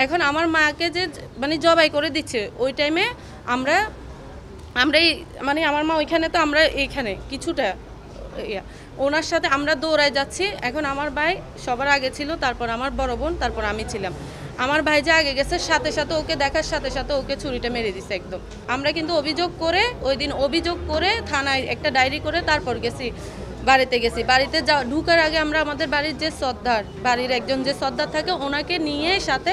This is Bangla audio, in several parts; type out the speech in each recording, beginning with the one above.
এখন আমার মাকে যে মানে জবাই করে দিচ্ছে ওই টাইমে আমরা আমরাই মানে আমার মা ওইখানে, তো আমরা এইখানে কিছুটা ওনার সাথে আমরা দৌড়ায় যাচ্ছি। এখন আমার ভাই সবার আগে ছিল, তারপর আমার বড় বোন, তারপর আমি ছিলাম। আমার ভাই যে আগে গেছে সাথে সাথে ওকে দেখার সাথে সাথে ওকে ছুরিটা মেরে দিছে একদম। আমরা কিন্তু অভিযোগ করে ওই দিন থানায় একটা ডায়েরি করে তারপর বাড়িতে গেছি। বাড়িতে ঢুকার আগে আমরা আমাদের বাড়ির যে সর্দার, বাড়ির একজন যে সর্দার থাকে ওনাকে নিয়ে সাথে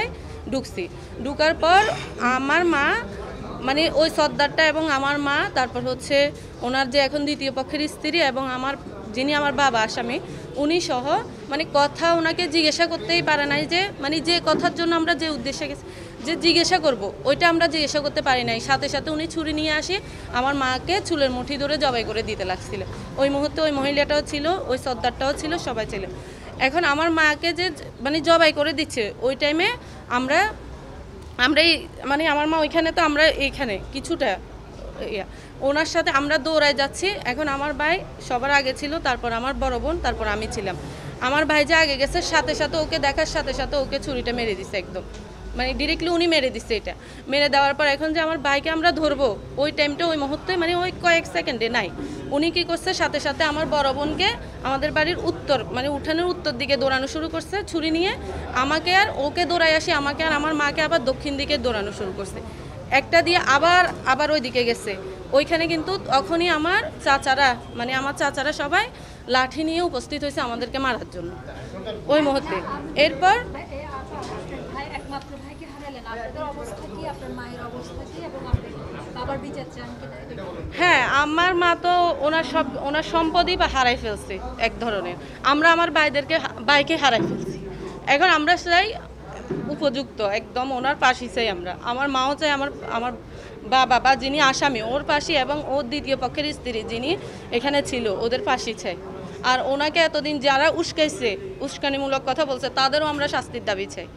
ঢুকছি। ঢুকার পর আমার মা মানে ওই সর্দারটা এবং আমার মা, তারপর হচ্ছে ওনার যে এখন দ্বিতীয় পক্ষের স্ত্রী এবং যিনি আমার বাবা আসামি, উনি সহ মানে কথা ওনাকে জিজ্ঞাসা করতেই পারে নাই, যে মানে যে কথার জন্য আমরা যে উদ্দেশ্যে গেছি যে জিজ্ঞাসা করব ওইটা আমরা জিজ্ঞাসা করতে পারি নাই। সাথে সাথে উনি ছুরি নিয়ে আসি আমার মাকে চুলের মুঠি ধরে জবাই করে দিতে লাগছিল। ওই মুহূর্তে ওই মহিলাটাও ছিল, ওই সর্দারটাও ছিল, সবাই ছিল। এখন আমার মাকে যে মানে জবাই করে দিচ্ছে ওই টাইমে আমরাই মানে আমার মা ওইখানে, তো আমরা এইখানে কিছুটা ওনার সাথে আমরা দৌড়ায় যাচ্ছি। এখন আমার ভাই সবার আগে ছিল, তারপর আমার বড় বোন, তারপর আমি ছিলাম। আমার ভাই যে আগে গেছে সাথে সাথে ওকে দেখার সাথে সাথে ওকে ছুরিটা মেরে দিছে একদম, মানে ডিরেক্টলি উনি মেরে দিচ্ছে। এটা মেরে দেওয়ার পর এখন যে আমার ভাইকে আমরা ধরবো ওই টাইমটা ওই মুহূর্তে মানে ওই কয়েক সেকেন্ডে নাই। উনি কি করছে, সাথে সাথে আমার বড় বোনকে আমাদের বাড়ির উঠানের উত্তর দিকে দৌড়ানো শুরু করছে ছুরি নিয়ে। আমাকে আর ওকে দৌড়াই আসি, আমাকে আর আমার মাকে আবার দক্ষিণ দিকে দৌড়ানো শুরু করছে। একটা দিয়ে আবার ওই দিকে গেছে। ওইখানে কিন্তু তখনই আমার চাচারা সবাই লাঠি নিয়ে উপস্থিত হয়েছে আমাদেরকে মারার জন্য ওই মুহূর্তে। এরপর হ্যাঁ, আমার মা তো ওনার সম্পদই হারাই ফেলছে এক ধরনের। আমরা আমার বাইকে হারাই ফেলছি। এখন আমরা চাই উপযুক্ত একদম ওনার পাশে চাই আমরা। আমার মাও চাই আমার বাবা যিনি আসামি ওর পাশে, এবং ওর দ্বিতীয় পক্ষের স্ত্রী যিনি এখানে ছিল ওদের পাশে চাই। আর ওনাকে এতদিন যারা উস্কাইছে, উস্কানিমূলক কথা বলছে, তাদেরও আমরা শাস্তির দাবি চাই।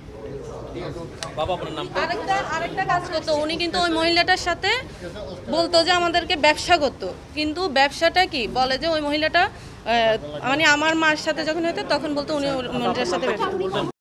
আরেকটা কাজ করতো উনি, কিন্তু ওই মহিলাটার সাথে বলতো যে আমাদেরকে ব্যবসা করতো, কিন্তু ব্যবসাটা কি বলে যে ওই মহিলাটা মানে আমার মার সাথে যখন হতো তখন বলতো উনি ওই মহিলাটার সাথে ব্যবসা।